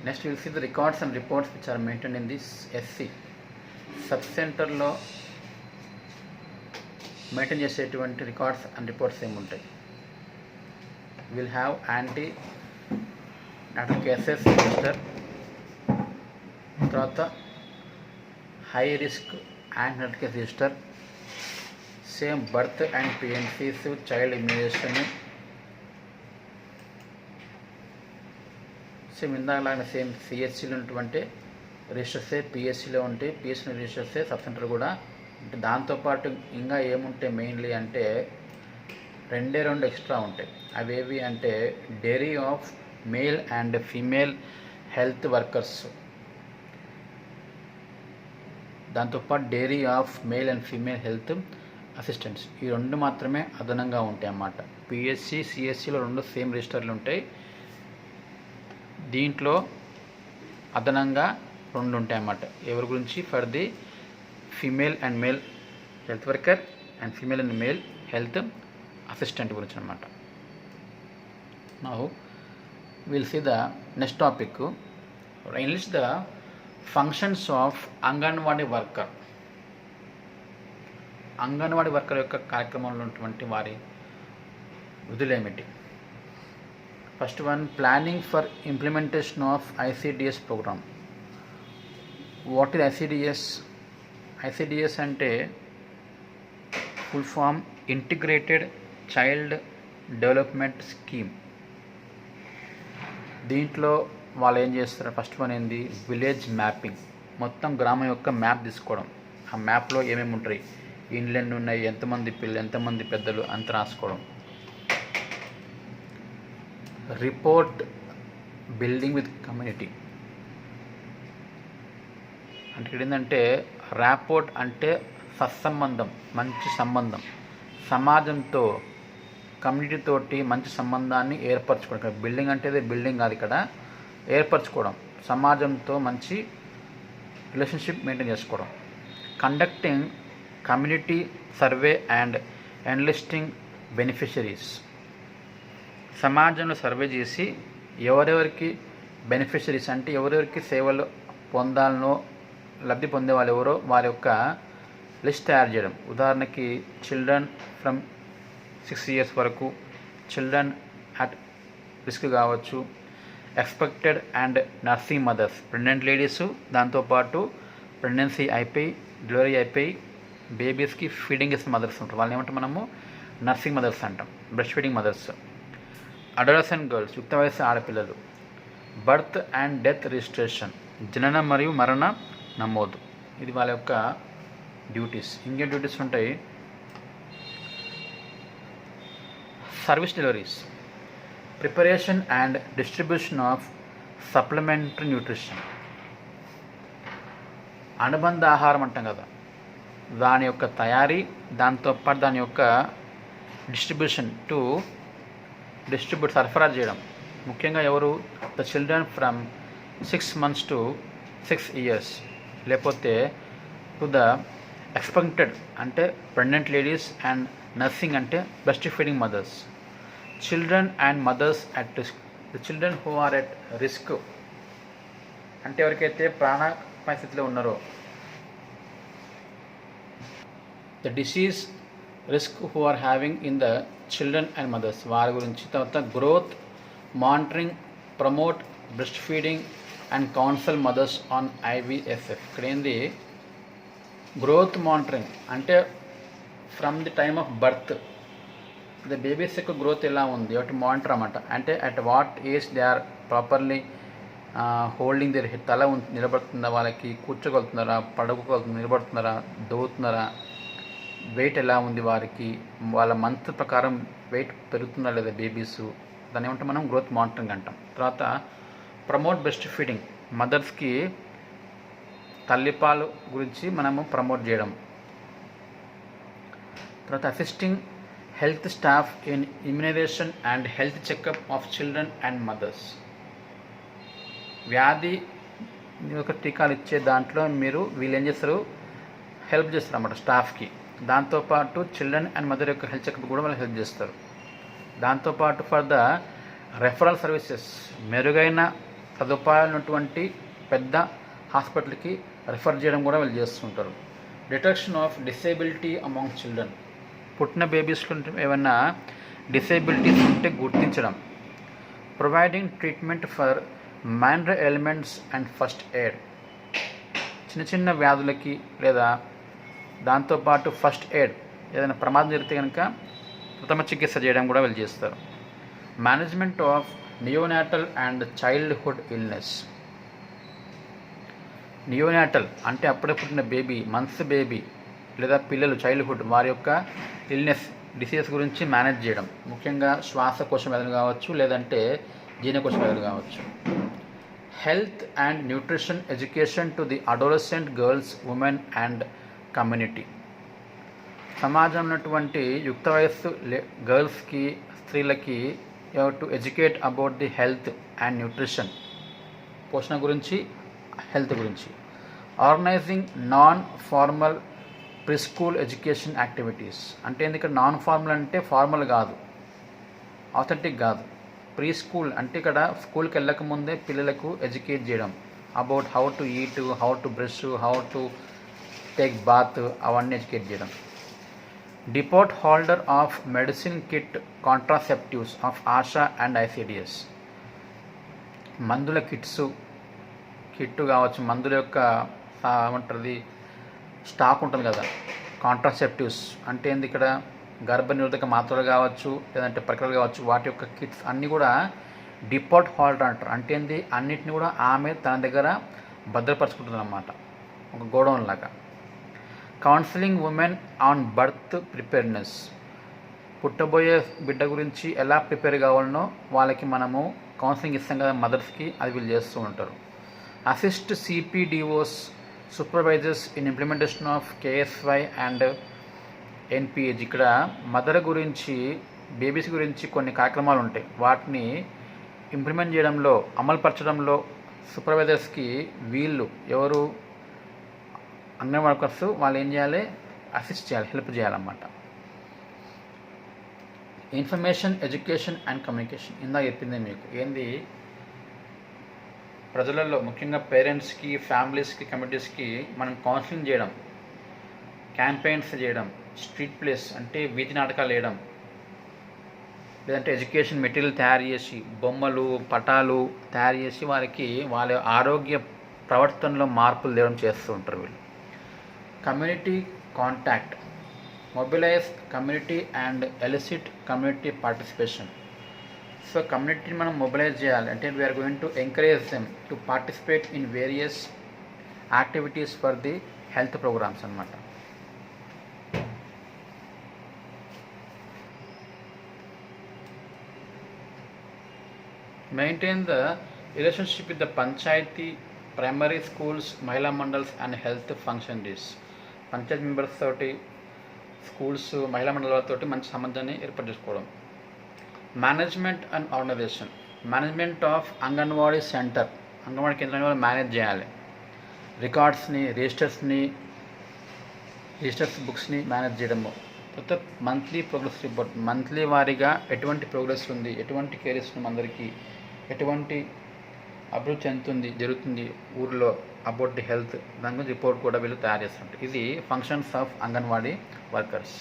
Next, you will see the records and reports which are maintained in this SC సబ్ సెంటర్లో maintain చేసేటువంటి records and reports ఏముంటాయి. Will have antenatal cases register, తర్వాత high risk antenatal case register, same birth and PNCs, child immunisation, same ఇందాకలాగా same సిహెచ్సిలో ఉన్నటువంటి రిజిస్టర్సే పిఎస్సిలో ఉంటాయి. పిఎస్సి రిజిస్టర్సే సబ్ సెంటర్ కూడా అంటే దాంతోపాటు ఇంకా ఏముంటాయి మెయిన్లీ అంటే రెండు ఎక్స్ట్రా ఉంటాయి. అవేవి అంటే diary of male and female health workers, దాంతోపాటు diary of male and female health assistants. ఈ రెండు మాత్రమే అదనంగా ఉంటాయి అన్నమాట. పిఎస్సి సిఎస్సిలో రెండు సేమ్ రిజిస్టర్లు ఉంటాయి, దీంట్లో అదనంగా రెండు ఉంటాయి అన్నమాట. ఎవరి గురించి? For the female and male health worker and female and male health assistant గురించి అన్నమాట. Now will see the next topic, enlist the functions of Anganwadi worker. Anganwadi worker యొక్క కార్యక్రమంలో ఉన్నటువంటి వారి విధులు ఏమిటి? First one, planning for implementation of ICDS program. What is ICDS? ICDS అంటే full form integrated child development scheme. దీంట్లో వాళ్ళు ఏం చేస్తారు? ఫస్ట్ వన్ ఏంది? Village mapping. మొత్తం గ్రామం యొక్క మ్యాప్ తీసుకోవడం, ఆ మ్యాప్లో ఏమేమి ఉంటాయి, ఇండ్లు ఎన్ని ఉన్నాయి, ఎంతమంది పిల్లలు, ఎంతమంది పెద్దలు అంత రాసుకోవడం. రిపోర్ట్ బిల్డింగ్ విత్ కమ్యూనిటీ అంటే ఇక్కడ ఏంటంటే ర్యాపోర్ట్ అంటే సత్సంబంధం, మంచి సంబంధం, సమాజంతో కమ్యూనిటీతోటి మంచి సంబంధాన్ని ఏర్పరచుకోవడం. ఇక్కడ బిల్డింగ్ అంటే బిల్డింగ్ కాదు, ఇక్కడ ఏర్పరచుకోవడం, సమాజంతో మంచి రిలేషన్షిప్ మెయింటైన్ చేసుకోవడం. Conducting community survey and enlisting beneficiaries. సమాజంలో సర్వే చేసి ఎవరెవరికి బెనిఫిషరీస్ అంటే ఎవరెవరికి సేవలు పొందాలనో లబ్ధి పొందే వాళ్ళు ఎవరో వారి యొక్క లిస్ట్ తయారు చేయడం. ఉదాహరణకి చిల్డ్రన్ ఫ్రమ్ 6 years వరకు, చిల్డ్రన్ అట్ రిస్క్ కావచ్చు, expected and nursing mothers, pregnant ladies, దాంతోపాటు ప్రెగ్నెన్సీ అయిపోయి డెలివరీ అయిపోయి బేబీస్కి ఫీడింగ్ ఇస్తున్న మదర్స్ ఉంటారు, వాళ్ళని ఏమంటాం మనము? నర్సింగ్ మదర్స్ అంటాం, breast feeding mothers. Adolescent girls, యుక్త వయసు ఆడపిల్లలు. బర్త్ అండ్ డెత్ రిజిస్ట్రేషన్, జనన మరియు మరణ నమోదు, ఇది వాళ్ళ యొక్క డ్యూటీస్. ఇంకే డ్యూటీస్ ఉంటాయి? Service deliveries, preparation and distribution of supplementary nutrition, అనుబంధ ఆహారం అంటాం కదా, దాని యొక్క తయారీ, దాంతోపాటు దాని యొక్క డిస్ట్రిబ్యూషన్ సరఫరా చేయడం. ముఖ్యంగా ఎవరు? The children from 6 months to 6 years, లేకపోతే టు ద ఎక్స్పెక్టెడ్ అంటే ప్రెగ్నెంట్ లేడీస్ అండ్ నర్సింగ్ అంటే breast feeding mothers. Children and mothers at risk, the children who are at risk అంటే ఎవరికైతే ప్రాణాపాయ స్థితిలో ఉన్నారో, the disease risk who are having in the children and mothers, వారి గురించి. తర్వాత growth monitoring, promote breast feeding and counsel mothers on IVFF. ఇక్కడ ఏంది? గ్రోత్ మానిటరింగ్ అంటే from the time of birth the babies యొక్క గ్రోత్ ఎలా ఉంది ఒకటి మానిటర్ అన్నమాట. అంటే at what age they are properly holding their head, తల నిలబడుతుందా, వాళ్ళకి కూర్చోగలుగుతున్నారా, పడుకోగలుగుతుందా, నిలబడుతున్నారా, దోవుతున్నారా, వెయిట్ ఎలా ఉంది వారికి, వాళ్ళ మంత్ ప్రకారం వెయిట్ పెరుగుతుందా లేదా బేబీస్, దాన్ని ఏమంటాం మనం? గ్రోత్ మానిటరింగ్ అంటాం. తర్వాత ప్రమోట్ బ్రెస్ట్ ఫీడింగ్, మదర్స్కి తల్లిపాలు గురించి మనము ప్రమోట్ చేయడం. తర్వాత assisting health staff in immunisation and health checkup of children and mothers. వ్యాధి యొక్క టీకాలు ఇచ్చే దాంట్లో వీళ్ళు ఏం చేస్తారు? హెల్ప్ చేస్తారు అన్నమాట స్టాఫ్కి. దాంతోపాటు చిల్డ్రన్ అండ్ మదర్ యొక్క హెల్త్ చెకప్ కూడా వాళ్ళు హెల్ప్ చేస్తారు. దాంతోపాటు ఫర్ ద రెఫరల్ సర్వీసెస్, మెరుగైన సదుపాయాలు ఉన్నటువంటి పెద్ద హాస్పిటల్కి రిఫర్ చేయడం కూడా వీళ్ళు చేస్తుంటారు. Detection of disability among children, పుట్టిన బేబీస్లో ఏమైనా డిసేబిలిటీస్ ఉంటే గుర్తించడం. Providing treatment for minor ailments and first aid, చిన్న చిన్న వ్యాధులకి లేదా దాంతోపాటు ఫస్ట్ ఎయిడ్ ఏదైనా ప్రమాదం జరిగితే కనుక ప్రథమ చికిత్స చేయడం కూడా వీళ్ళు చేస్తారు. Management of neonatal and childhood illness. Neonatal అంటే అప్పుడే పుట్టిన బేబీ, మంత్స్ బేబీ లేదా పిల్లలు, చైల్డ్హుడ్, వారి యొక్క ఇల్నెస్, డిసీజ్ గురించి మేనేజ్ చేయడం. ముఖ్యంగా శ్వాసకోశ వ్యాధులు కావచ్చు, లేదంటే జీర్ణకోశ వ్యాధులు కావచ్చు. Health and nutrition education to the adolescent girls, women and community. సమాజంలో ఉన్నటువంటి యుక్త వయస్సు గర్ల్స్కి, స్త్రీలకి to educate about the health and nutrition, పోషణ గురించి, హెల్త్ గురించి. Organising non formal pre school education activities. అంటే ఇక్కడ నాన్ ఫార్మల్ అంటే ఫార్మల్ కాదు, ఆథెంటిక్ కాదు. ప్రీ స్కూల్ అంటే ఇక్కడ స్కూల్కి వెళ్ళకముందే పిల్లలకు ఎడ్యుకేట్ చేయడం about how to eat, how to brush, how to take bath, అవన్నీ ఎడ్యుకేట్ చేయడం. Depot holder of medicine kit contraceptives of ASHA and ICDS. మందుల కిట్టు కావచ్చు, మందుల యొక్క ఏమంటారు స్టాక్ ఉంటుంది కదా. కాంట్రాసెప్టివ్స్ అంటే ఏంది, ఇక్కడ గర్భనిరోధక మాత్రలు కావచ్చు, లేదంటే పరికరాలు కావచ్చు, వాటి యొక్క కిట్స్ అన్నీ కూడా డిపోర్ట్ హోల్డర్ అంటారు. అంటే ఏంది, అన్నిటిని కూడా ఆమె తన దగ్గర భద్రపరచుకుంటుంది అన్నమాట, ఒక గోడౌన్ లాగా. Counselling women on birth preparedness. పుట్టబోయే బిడ్డ గురించి ఎలా ప్రిపేర్ కావాలనో వాళ్ళకి మనము కౌన్సిలింగ్ ఇస్తాం కదా మదర్స్కి, అది వీళ్ళు చేస్తూ ఉంటారు. Assist CPDOs supervisors in implementation of KSY and NPH. ఇక్కడ మదర్ గురించి, బేబీస్ గురించి కొన్ని కార్యక్రమాలు ఉంటాయి, వాటిని ఇంప్లిమెంట్ చేయడంలో, అమలుపరచడంలో సూపర్వైజర్స్కి వీళ్ళు ఎవరు, అంగన్వాడీ వర్కర్స్, వాళ్ళు ఏం చేయాలి, అసిస్ట్ చేయాలి, హెల్ప్ చేయాలన్నమాట. Information, education and communication. ఇందాక చెప్పింది మీకు ఏంది, ప్రజలలో ముఖ్యంగా పేరెంట్స్కి, ఫ్యామిలీస్కి, కమ్యూనిటీస్కి మనం కౌన్సిలింగ్ చేయడం, క్యాంపెయిన్స్ చేయడం, స్ట్రీట్ ప్లేస్ అంటే వీధి నాటకాలు వేయడం, లేదంటే ఎడ్యుకేషన్ మెటీరియల్ తయారు చేసి, బొమ్మలు, పటాలు తయారు చేసి వారికి వాళ్ళ ఆరోగ్య ప్రవర్తనలో మార్పులు తేవడం చేస్తూ ఉంటారు వీళ్ళు. Community contact, mobilise community and elicit community participation. So కమ్యూనిటీని మనం మొబిలైజ్ చేయాలి అంటే we're going to encourage them to participate in various activities for the health programmes అన్నమాట. Maintain the relationship with the panchayat, primary schools, Mahila Mandals and health function days. Panchayat members తోటి, schools, మహిళా మండలాలతోటి మంచి సంబంధాన్ని ఏర్పాటు చేసుకోవడం. Management and organisation. Management of anganwadi centre, anganwadi కేంద్రాన్ని వాళ్ళు మేనేజ్ చేయాలి. రికార్డ్స్ని, రిజిస్టర్స్ బుక్స్ని మేనేజ్ చేయడము. తర్వాత మంత్లీ ప్రోగ్రెస్ రిపోర్ట్, మంత్లీ వారీగా ఎటువంటి ప్రోగ్రెస్ ఉంది, ఎటువంటి కేర్ ఇస్తుంది అందరికీ, ఎటువంటి అభివృద్ధి చెందుతుంది, జరుగుతుంది ఊరిలో, అబౌట్ ది హెల్త్, దాని గురించి రిపోర్ట్ కూడా వీళ్ళు తయారు చేస్తుంటారు. ఇది ఫంక్షన్స్ ఆఫ్ అంగన్వాడీ వర్కర్స్.